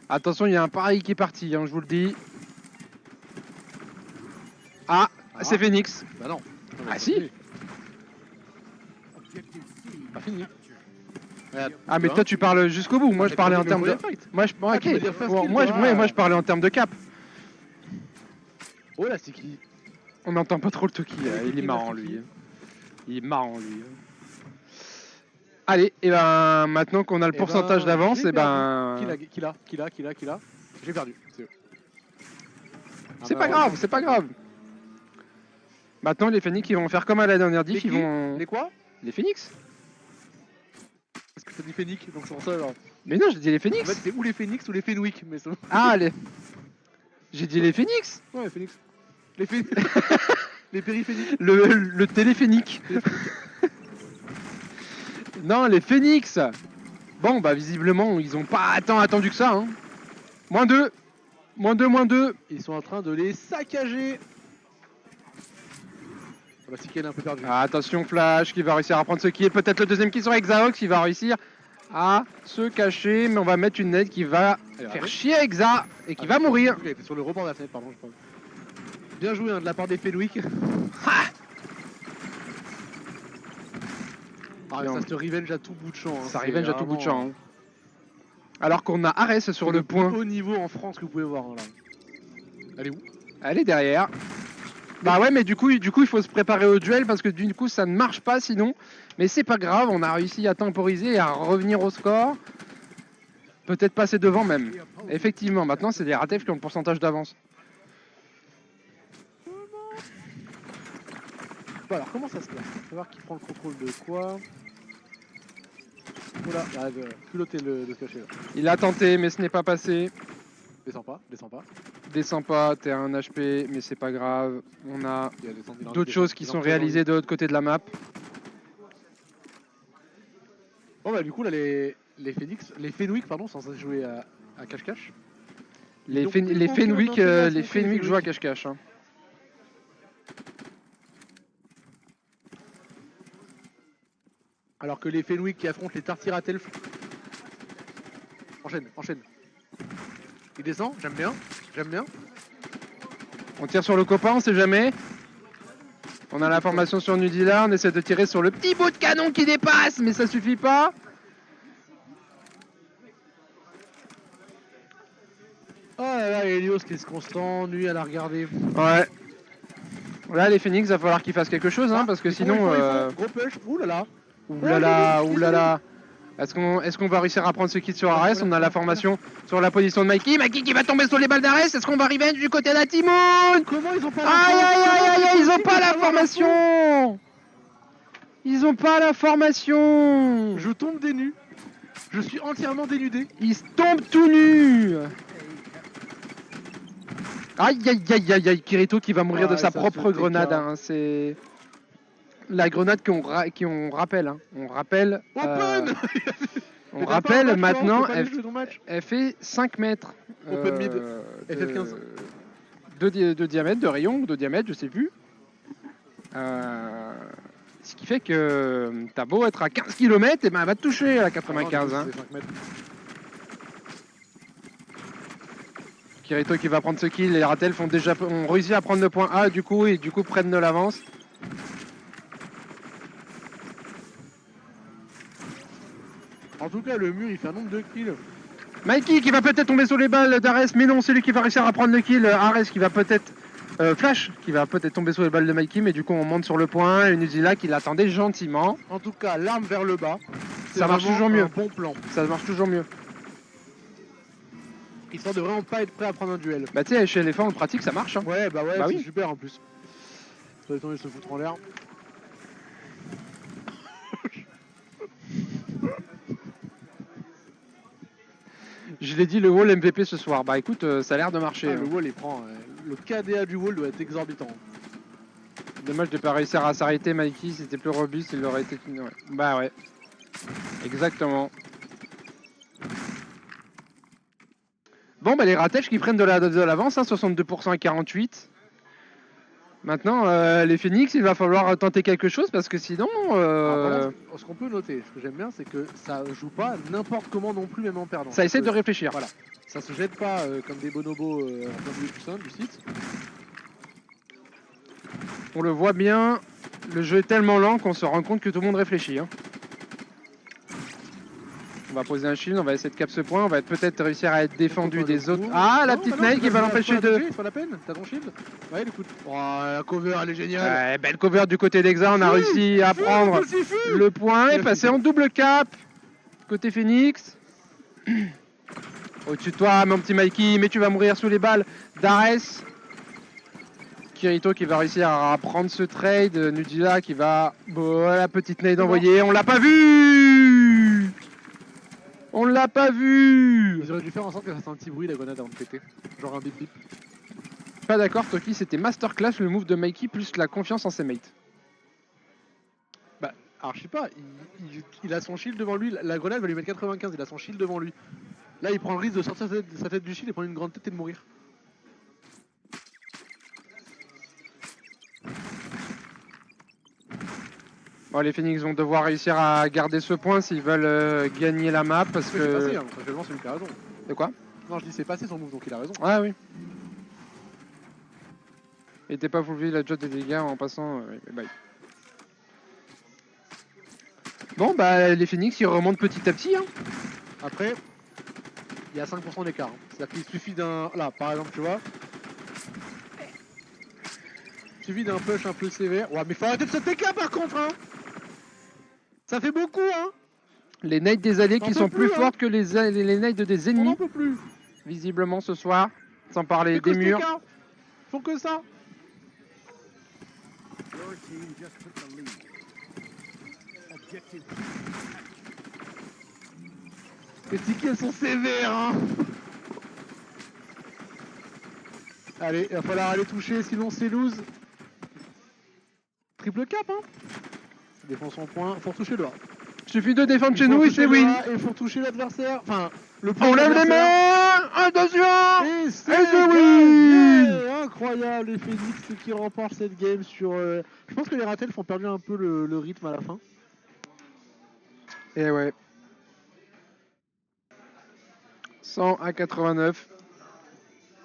Attention, il y a un pareil qui est parti, hein, je vous le dis. Ah, c'est Phoenix. Bah non. Ah si. Pas fini. Ah mais toi tu parles jusqu'au bout, moi je parlais en termes de... Moi je... Ah, tu veux dire ok, first bon, kill, moi toi. je parlais en termes de cap. Oh là, c'est qui? On n'entend pas trop le Toki, Ouais, il est Toki, marrant merci, lui. Il est marrant lui. Allez, et ben maintenant qu'on a le pourcentage d'avance, et ben... Qui l'a? J'ai perdu. C'est pas grave, c'est pas grave. Maintenant les Phoenix ils vont faire comme à la dernière diff, ils vont... Les quoi? Les Phoenix? Parce que t'as dit Phoenix, donc c'est pour ça genre. Mais non, j'ai dit les En fait, Phoenix. c'est ou les Phoenix ou les Fenwick, mais ça. Ah, les... J'ai dit les Phoenix. Ouais, les Phoenix. Les Phoenix. Les périphériques. Le téléphénique. Non, les Phoenix. Bon, bah visiblement, ils ont pas tant attendu que ça. Hein. -2. -2. Ils sont en train de les saccager. Ah bah, Siken est un peu perdu. Ah, attention, Flash qui va réussir à prendre ce qui est peut-être le deuxième qui sur Exaox qui va réussir à se cacher. Mais on va mettre une nette qui va faire chier Exa et qui va mourir. Il était sur le rebord de la fenêtre, pardon. Je crois. Bien joué hein, de la part des Fenwick. Ah, ça se revenge à tout bout de champ. Hein. Ça revenge à tout bout de champ. Hein. Alors qu'on a Ares sur le point. Au niveau en France que vous pouvez voir. Hein, là. Elle est où? Elle est derrière. Bah ouais, mais du coup il faut se préparer au duel parce que du coup ça ne marche pas sinon. Mais c'est pas grave, on a réussi à temporiser et à revenir au score. Peut-être passer devant même. Effectivement, maintenant c'est les Ratef qui ont le pourcentage d'avance. Bon alors comment ça se passe? On va voir qui prend le contrôle de quoi. Oula, il arrive culotter de se cacher là. Il a tenté mais ce n'est pas passé. Descends pas, descends pas. Descends pas, t'es à 1 HP mais c'est pas grave. On a d'autres choses qui sont réalisées de l'autre côté de la map. Bon bah du coup là les Fenwick pardon sont censés jouer à cache-cache. Les Fenwick jouent à cache-cache. Hein. Alors que les Fenwick qui affrontent les Tartiratelf. Enchaîne. Il descend, j'aime bien. On tire sur le copain, on sait jamais. On a l'information sur Nudila, on essaie de tirer sur le petit bout de canon qui dépasse, mais ça suffit pas. Oh là là, Helios qui est constant, nuit à la regarder. Ouais. Là, les Phoenix, il va falloir qu'ils fassent quelque chose, hein, parce que sinon... Gros push, oulala. Oulala. Est-ce qu'on va réussir à prendre ce kit sur Ares? On a la formation sur la position de Mikey. Mikey qui va tomber sur les balles d'Ares. Est-ce qu'on va revenge du côté de la Timoun? Comment ils ont pas Aïe, ils ont pas la formation. Ils ont pas la formation. Je tombe des nus. Je suis entièrement dénudé. Ils tombent tout nus. Aïe, Kirito qui va mourir de sa propre grenade. Hein, c'est la grenade qu'on rappelle. Hein. On rappelle. Open on rappelle maintenant. Elle fait 5 mètres. Open mid. FF15. De diamètre, de rayon, de diamètre, je sais plus. Ce qui fait que t'as beau être à 15 km, et ben elle va te toucher à la 95. Hein. Kirito qui va prendre ce kill, les Ratel ont réussi à prendre le point A du coup et du coup prennent de l'avance. En tout cas le mur il fait un nombre de kills. Mikey qui va peut-être tomber sur les balles d'Ares, mais non c'est lui qui va réussir à prendre le kill. Ares qui va peut-être... Flash qui va peut-être tomber sur les balles de Mikey, mais du coup on monte sur le point et Nuzila qui l'attendait gentiment. En tout cas l'arme vers le bas. Ça marche toujours mieux. Bon plan. Ça marche toujours mieux. Histoire de vraiment pas être prêt à prendre un duel. Bah tu sais, chez Elephant en pratique ça marche. Hein. Ouais, bah oui. c'est super en plus. Ça va se foutre en l'air. Je l'ai dit, le wall MVP ce soir. Bah écoute, ça a l'air de marcher. Le wall il prend. Le KDA du wall doit être exorbitant. Dommage de pas réussir à s'arrêter, Mikey. Si c'était plus robuste, il aurait été... Ouais. Bah ouais. Exactement. Bon, bah les Ratech qui prennent de l'avance, hein, 62% à 48%. Maintenant, les Phoenix, il va falloir tenter quelque chose parce que sinon... Ce qu'on peut noter, ce que j'aime bien, c'est que ça joue pas n'importe comment non plus, même en perdant. Ça essaie de réfléchir. Voilà. Ça se jette pas comme des bonobos en plein milieu du sein du site. On le voit bien, le jeu est tellement lent qu'on se rend compte que tout le monde réfléchit. Hein. On va poser un shield, on va essayer de cap ce point, on va peut-être réussir à être défendu des autres. Ah, la petite Nail qui va l'empêcher de... C'est pas la peine, t'as ton shield. Ouais, écoute. Oh, la cover, elle est géniale. Ouais, belle cover du côté d'Exa, on a réussi à prendre le point et passer en double cap. Côté Phoenix. Au-dessus de toi, mon petit Mikey, mais tu vas mourir sous les balles d'Ares. Kirito qui va réussir à prendre ce trade. Nudila qui va... Bon, la petite nade envoyée, on l'a pas vu. On l'a pas vu. Ils auraient dû faire en sorte que ça fasse un petit bruit la grenade avant de péter. Genre un bip bip. Pas d'accord, Toki, c'était masterclass le move de Mikey plus la confiance en ses mates. Bah, alors je sais pas, il a son shield devant lui, la grenade va lui mettre 95, il a son shield devant lui. Là il prend le risque de sortir sa tête du shield et prendre une grande tête et de mourir. Bon, les Phoenix vont devoir réussir à garder ce point s'ils veulent gagner la map parce C'est que... passé, hein, actuellement c'est lui qui a raison. De quoi? Non je dis c'est passé son move donc il a raison. Ah oui. Il était pas full la jot des dégâts en passant... bye. Bon bah les Phoenix ils remontent petit à petit. Hein. Après, il y a 5% d'écart. Hein. C'est-à-dire qu'il suffit d'un... Là par exemple tu vois. Il suffit d'un push un peu sévère. Ouais mais faut arrêter de se TK par contre hein. Ça fait beaucoup hein. Les nades des alliés qui sont plus fortes que les nades des On ennemis. n'en peut plus. Visiblement ce soir. Sans parler des murs. Ils font que ça. Les tickets elles sont sévères hein. Allez, il va falloir aller toucher sinon c'est lose. Triple cap hein. Défend son point, faut toucher le A. Suffit de défendre chez nous et c'est win. Et il faut toucher l'adversaire. Enfin, le point. On lève les mains. Attention. Et c'est win. Incroyable les Phoenix qui remportent cette game sur... Je pense que les Ratels font perdu un peu le rythme à la fin. Et ouais. 100 à 89.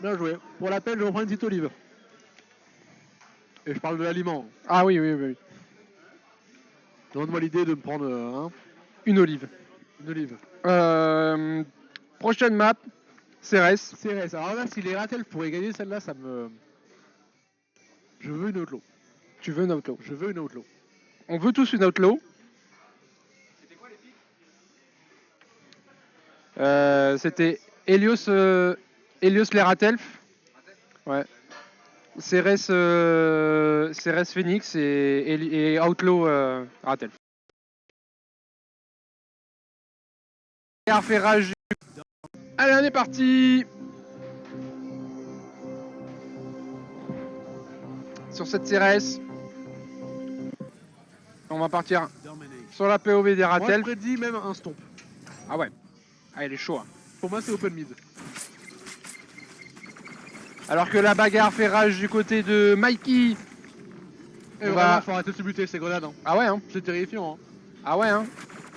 Bien joué. Pour l'appel, je reprends une petite olive. Et je parle de l'aliment. Ah oui, oui, oui. Donne-moi l'idée de me prendre Une olive. une olive. Prochaine map, CRS. CRS. Alors là, si les Ratels pourraient gagner celle-là, ça me... Je veux une outlaw. Tu veux une outlaw? Je veux une outlaw. On veut tous une outlaw. C'était Helios les Ratelf. Ouais. CRS Phoenix et Outlaw Ratelf. Fait rage. Allez, on est parti. Sur cette CRS. On va partir sur la POV des Moi, je Ratelf. prédis même un stomp. Ah ouais. Ah, il est chaud. Hein. Pour moi, c'est open mid. Alors que la bagarre fait rage du côté de Mikey. Et vraiment, faut arrêter de se buter, ces grenades. Hein. Ah ouais, hein. C'est terrifiant. Hein. Ah ouais, hein.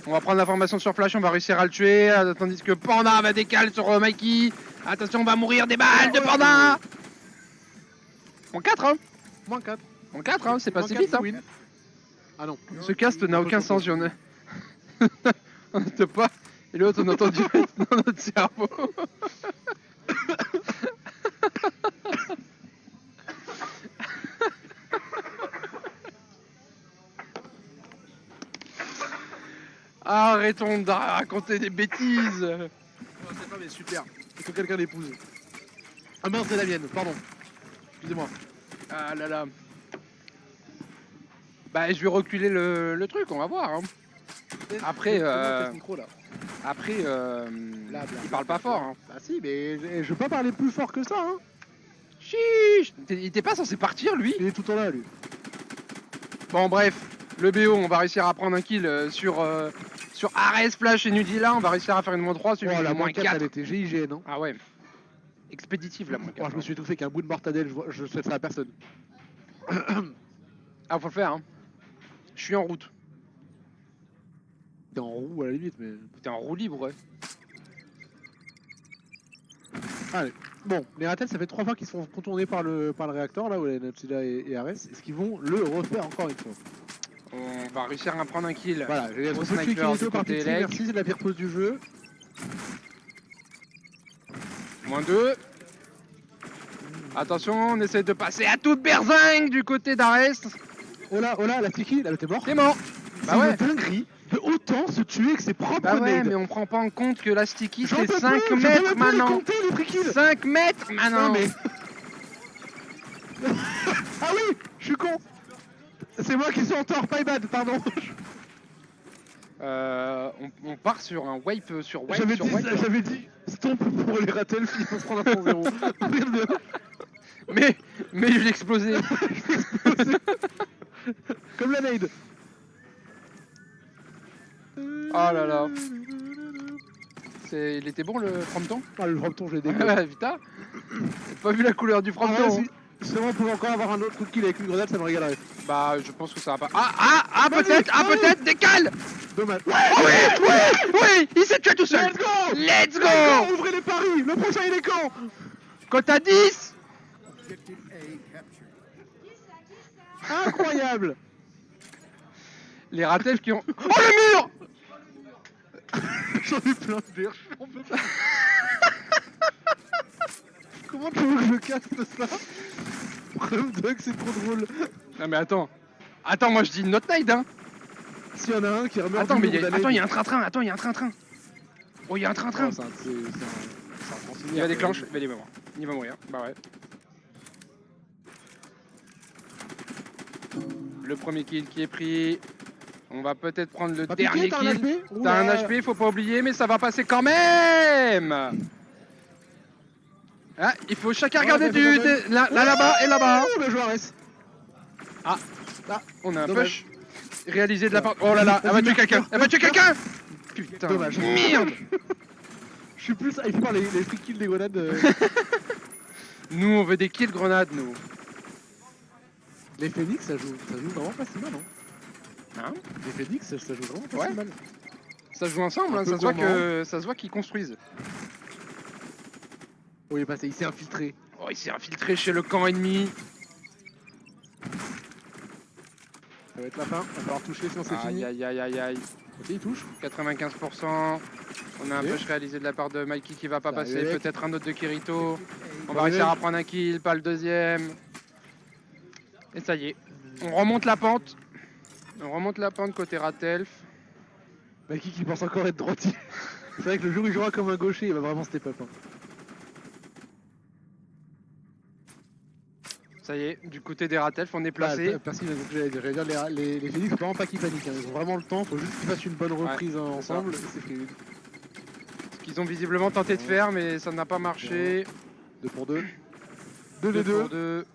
On va prendre l'information sur Flash, on va réussir à le tuer, tandis que Panda va décaler sur Mikey. Attention, on va mourir des balles de Panda. En 4, hein. Moins 4. En 4, hein, c'est passé vite. Hein. Win. Ah non. Ce cast n'a aucun sens, j'en ai. On n'entend pas. Et l'autre, on entend direct dans notre cerveau. Arrêtons de raconter des bêtises. Non, c'est pas mais super. Il faut quelqu'un l'épouse. Ah mince, c'est la mienne, pardon. Excusez-moi. Ah là là. Bah je vais reculer le truc, on va voir. Hein. Après, il parle pas fort. Hein. Bah si, mais je veux pas parler plus fort que ça. Hein. Chiche. Il était pas censé partir lui. Il est tout en là lui. Bon bref, le BO, on va réussir à prendre un kill sur Ares, Flash et Nudila. On va réussir à faire une -3 sur la moins 4. Elle était GIGN. Hein. Ah ouais. Expéditive la moins 4. Je me suis étouffé qu'un bout de mortadelle, je souhaiterais à personne. Ah faut le faire. Hein. Je suis en route. T'es en roue à la limite, mais... T'es en roue libre, ouais. Allez. Bon, les Ratels, ça fait 3 fois qu'ils se font contourner par le réacteur, là où les Natsida et Ares. Est-ce qu'ils vont le refaire encore une fois? On va réussir à prendre un kill. Voilà, j'ai Au un tuer sniper Kirito du par côté pitié, Elec. merci, c'est de la pire pause du jeu. -2. Attention, on essaie de passer à toute berzingue du côté d'Ares. Oh là, la Tiki, là, t'es mort. T'es mort. C'est Bah ouais. une dinguerie de autant se tuer avec ses propres Bah ouais, nades. mais on prend pas en compte que la sticky J'en c'est peux 5 plus, je peux mètres même plus les maintenant. compter, les free kills. 5 mètres maintenant. Non, mais... ah oui, je suis con. C'est moi qui suis en tort, my bad, pardon. On part sur un wipe sur wipe J'avais sur dit, wipe. j'avais dit, stop pour les Ratels, ils vont se prendre un 100-0. Mais je l'ai explosé. Comme la nade. Oh là là. Il était bon le fronton. Ah, le fronton, j'ai dégueu. Ouais, Vita. T'as pas vu la couleur du Ah, fronton. si seulement on pouvait encore avoir un autre kill avec une grenade, ça me régalerait. Bah je pense que ça va pas. Peut-être, décale. Dommage. Oui, il s'est tué tout seul. Let's go. Let's go. Ouvrez les paris. Le prochain il est quand? Cote à 10. Incroyable. Les Ratels qui ont... Oh le mur. J'en ai plein d'air, j'en peux pas. Comment tu veux que je caste ça? Preuve de que c'est trop drôle. Non mais attends, moi je dis notre nade hein. S'il y en a un qui remet Attends, mais il y a un train-train, Oh, il y a un train-train. Il va déclencher, mais il va mourir. Il va mourir, bah ouais. Le premier kill qui est pris. On va peut-être prendre le dernier kill. T'as un HP, faut pas oublier, mais ça va passer quand même. Ah, il faut chacun regarder là-bas et là-bas. Oh, le joueur S. Ah, on a un Dommage. push réalisé de la part... Oh là là, elle va tuer quelqu'un. Putain, Dommage. merde. Je suis plus hypé par les free kills des grenades. Nous, on veut des kills grenades, nous. Les Phoenix, ça joue vraiment pas si mal, hein. Hein? Les Phoenix, ça joue vraiment pas Ouais. si mal. Ça se joue ensemble, Un hein, peu ça se voit qu'ils construisent. Oh, il est passé, il s'est infiltré. Oh, il s'est infiltré chez le camp ennemi. Ça va être la fin, il va falloir toucher sinon c'est fini. Aïe. Ok, il touche. 95%. On a un Ok. push réalisé de la part de Mikey qui va pas Ça passer. arrive. Peut-être un autre de Kirito. On va Ouais. réussir à prendre un kill, pas le deuxième. Et ça y est. On remonte la pente. Côté Ratelf. Bah qui pense encore être droitier. C'est vrai que le jour où il jouera comme un gaucher, il va vraiment step up. Hein. Ça y est, du côté des Ratelf, on est placé. Merci, j'allais dire les Phoenix, faut vraiment pas qu'ils paniquent. Hein. Ils ont vraiment le temps, faut juste qu'ils fassent une bonne reprise ensemble. Et c'est fait. Ce qu'ils ont visiblement tenté de faire, mais ça n'a pas marché. 2 pour 2. 2 les 2. 2.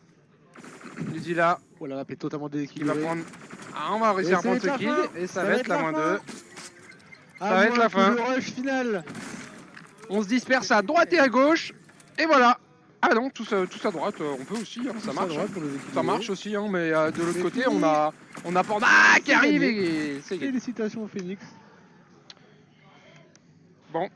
Ludila Oh la map est totalement qui va déséquilibrée. prendre. Ah, on va réussir à ça prendre va ce être kill. la fin. Et ça va être la moins 2. Ça va être la fin. Le rush final. On se disperse à droite et à gauche. Et voilà. Ah non, tous à droite, on peut aussi, hein, ça Tous à marche. droite pour les équilibrer. Ça marche aussi, hein, mais de l'autre C'est côté, fini. on a Panda qui arrive et c'est gagné. Félicitations au Phoenix. Bon,